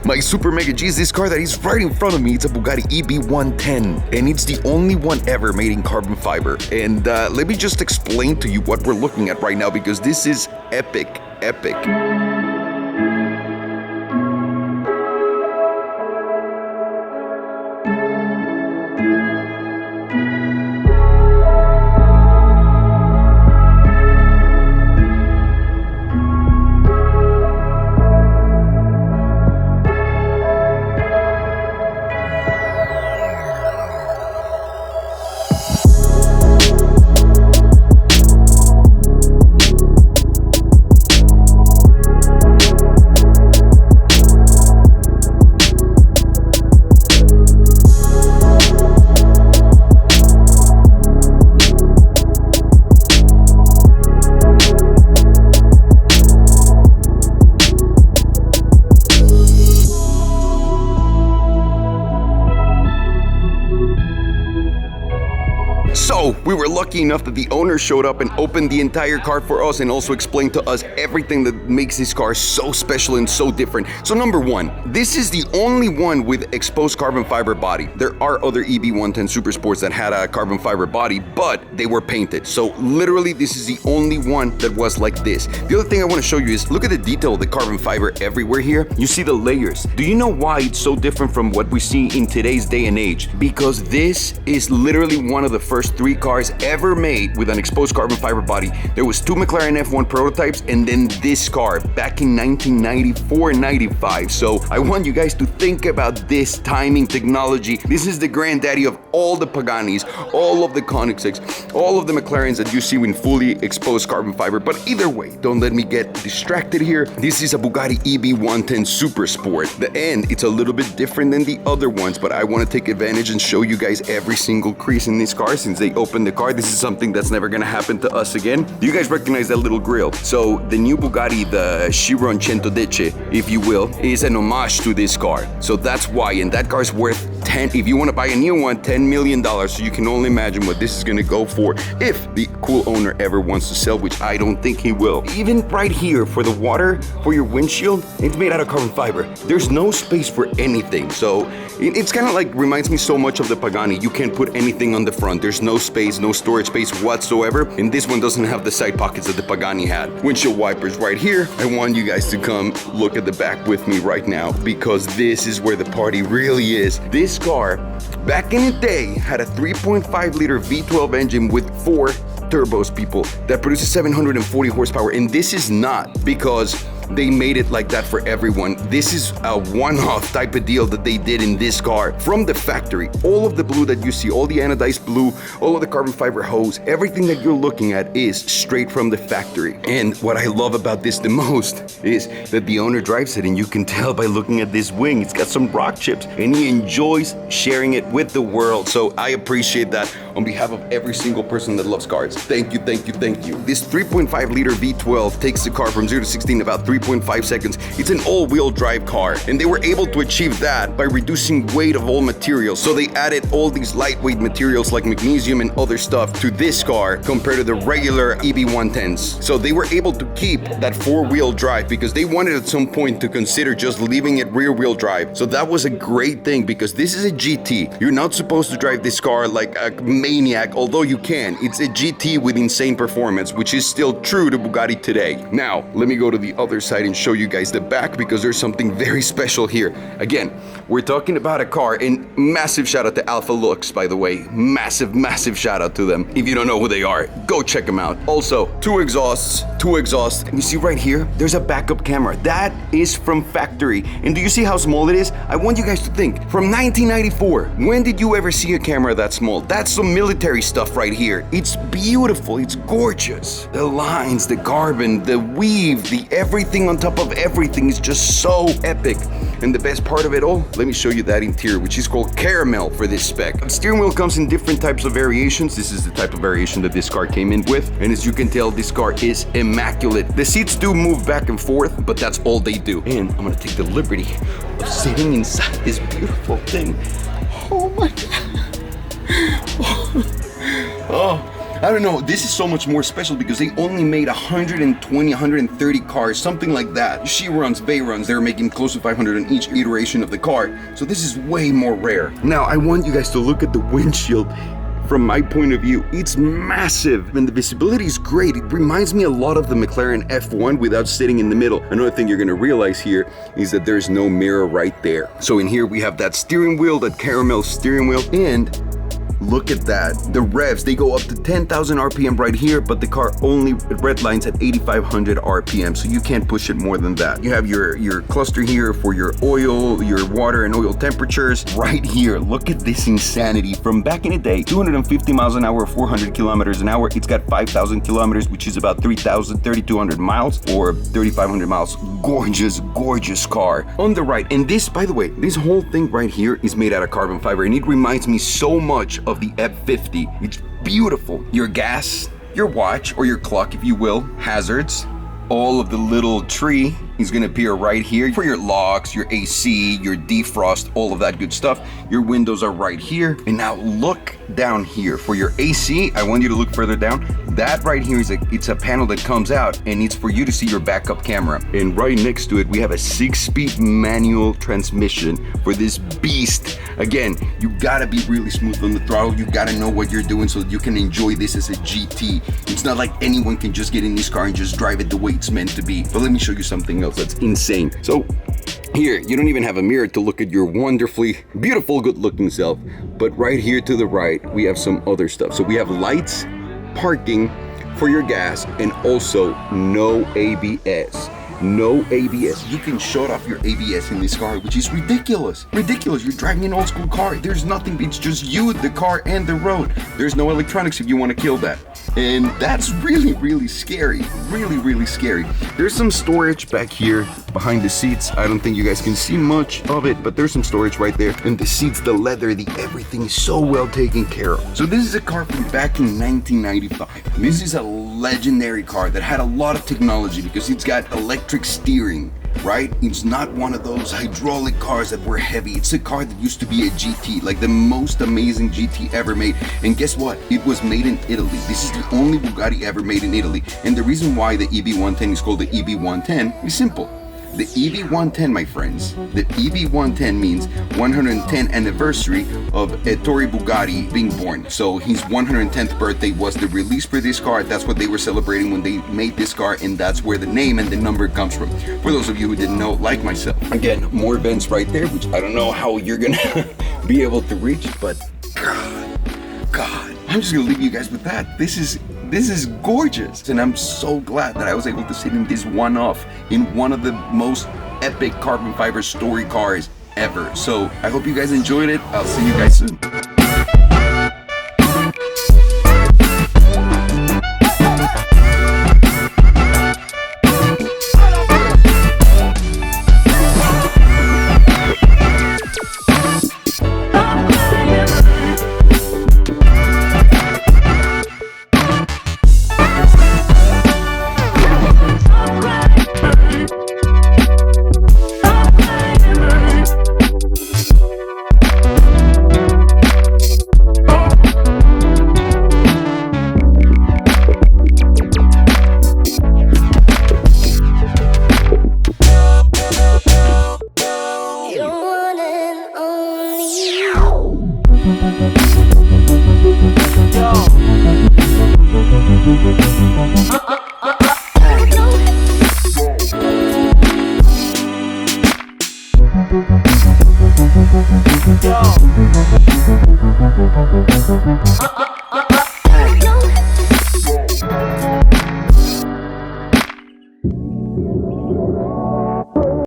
My super mega G is this car that is right in front of me. It's a Bugatti EB110, and it's the only one ever made in carbon fiber. And let me just explain to you what we're looking at right now, because this is epic. So, we were lucky enough that the owner showed up and opened the entire car for us and also explained to us everything that makes this car so special and so different. So number one, this is the only one with exposed carbon fiber body. There are other EB110 Super Sports that had a carbon fiber body, but they were painted. So literally, this is the only one that was like this. The other thing I want to show you is, look at the detail of the carbon fiber everywhere here. You see the layers. Do you know why it's so different from what we see in today's day and age? Because this is literally one of the first 3 cars ever made with an exposed carbon fiber body. There was 2 McLaren F1 prototypes and then this car back in 1994-95. So I want you guys to think about this timing technology. This is the granddaddy of all the Paganis, all of the Koenigseggs, all of the McLarens that you see in fully exposed carbon fiber. But either way, don't let me get distracted here. This is a Bugatti EB110 Super Sport. The end, it's a little bit different than the other ones, but I want to take advantage and show you guys every single crease in this car since they opened the car. This is something that's never gonna happen to us again. You guys recognize that little grill. So the new Bugatti, the Chiron 110, if you will, is an homage to this car. So that's why, and that car's worth if you want to buy a new one, $10 million. So you can only imagine what this is gonna go for if the cool owner ever wants to sell, which I don't think he will. Even right here for the water, for your windshield, it's made out of carbon fiber. There's no space for anything. So it's kind of like, reminds me so much of the Pagani. You can't put anything on the front. There's no space, no storage space whatsoever. And this one doesn't have the side pockets that the Pagani had. Windshield wipers right here. I want you guys to come look at the back with me right now, because this is where the party really is. This car, back in the day, had a 3.5 liter V12 engine with 4 turbos, people, that produces 740 horsepower. And this is not because they made it like that for everyone. This is a one-off type of deal that they did in this car from the factory. All of the blue that you see, all the anodized blue, all of the carbon fiber hose, everything that you're looking at is straight from the factory. And what I love about this the most is that the owner drives it, and you can tell by looking at this wing, it's got some rock chips, and he enjoys sharing it with the world. So I appreciate that on behalf of every single person that loves cars. Thank you. This 3.5 liter V12 takes the car from 0 to 16 in about 3.5 seconds. It's an all-wheel drive car, and they were able to achieve that by reducing weight of all materials. So they added all these lightweight materials like magnesium and other stuff to this car compared to the regular EB110s. So they were able to keep that 4-wheel drive because they wanted at some point to consider just leaving it rear-wheel drive. So that was a great thing, because this is a GT. You're not supposed to drive this car like a maniac, although you can. It's a GT with insane performance, which is still true to Bugatti today. Now, let me go to the other side and show you guys the back, because there's something very special here. Again, we're talking about a car, and massive shout out to Alpha Luxe, by the way. Massive shout out to them. If you don't know who they are, go check them out. Also, two exhausts. And you see right here, there's a backup camera. That is from factory. And do you see how small it is? I want you guys to think, from 1994, when did you ever see a camera that small? That's some military stuff right here. It's beautiful, it's gorgeous. The lines, the carbon, the weave, the everything on top of everything is just so epic. And the best part of it all, let me show you that interior, which is called caramel for this spec. The steering wheel comes in different types of variations. This is the type of variation that this car came in with. And as you can tell, this car is immaculate. The seats do move back and forth, but that's all they do. And I'm gonna take the liberty of sitting inside this beautiful thing. Oh my God. Oh. I don't know, this is so much more special because they only made 120, 130 cars, something like that. She runs, Bay runs, they're making close to 500 on each iteration of the car. So this is way more rare. Now, I want you guys to look at the windshield. From my point of view, it's massive and the visibility is great. It reminds me a lot of the McLaren F1 without sitting in the middle. Another thing you're gonna realize here is that there's no mirror right there. So in here we have that steering wheel, that caramel steering wheel, and look at that. The revs, they go up to 10,000 RPM right here, but the car only redlines at 8,500 RPM, so you can't push it more than that. You have your cluster here for your oil, your water and oil temperatures. Right here, look at this insanity. From back in the day, 250 miles an hour, 400 kilometers an hour. It's got 5,000 kilometers, which is about 3,200 miles or 3,500 miles. Gorgeous, gorgeous car. On the right, and this, by the way, this whole thing right here is made out of carbon fiber, and it reminds me so much of the F50. It's beautiful. Your gas, your watch, or your clock, if you will, hazards, all of the little tree is gonna appear right here for your locks, your AC, your defrost, all of that good stuff. Your windows are right here. And now look down here for your AC. I want you to look further down. That right here is it's a panel that comes out and it's for you to see your backup camera. And right next to it, we have a 6-speed manual transmission for this beast. Again, you gotta be really smooth on the throttle. You gotta know what you're doing so that you can enjoy this as a GT. It's not like anyone can just get in this car and just drive it the way it's meant to be. But let me show you something else that's insane. So here, you don't even have a mirror to look at your wonderfully beautiful, good-looking self. But right here to the right, we have some other stuff. So we have lights, parking for your gas, and also no ABS. No ABS. You can shut off your ABS in this car, which is ridiculous. Ridiculous. You're driving an old school car. There's nothing. It's just you, the car, and the road. There's no electronics if you want to kill that. And that's really, really scary. Really, really scary. There's some storage back here behind the seats. I don't think you guys can see much of it, but there's some storage right there. And the seats, the leather, the everything is so well taken care of. So this is a car from back in 1995. This is a legendary car that had a lot of technology because it's got electric steering, right? It's not one of those hydraulic cars that were heavy. It's a car that used to be a GT, like the most amazing GT ever made. And guess what? It was made in Italy. This is the only Bugatti ever made in Italy. And the reason why the EB110 is called the EB110 is simple. The EB110, my friends, the EB110 means 110th anniversary of Ettore Bugatti being born. So his 110th birthday was the release for this car. That's what they were celebrating when they made this car, and that's where the name and the number comes from. For those of you who didn't know, like myself. Again, more vents right there, which I don't know how you're gonna be able to reach, but God, I'm just gonna leave you guys with that. This is gorgeous, and I'm so glad that I was able to sit in this one-off in one of the most epic carbon fiber story cars ever. So I hope you guys enjoyed it. I'll see you guys soon. Yo.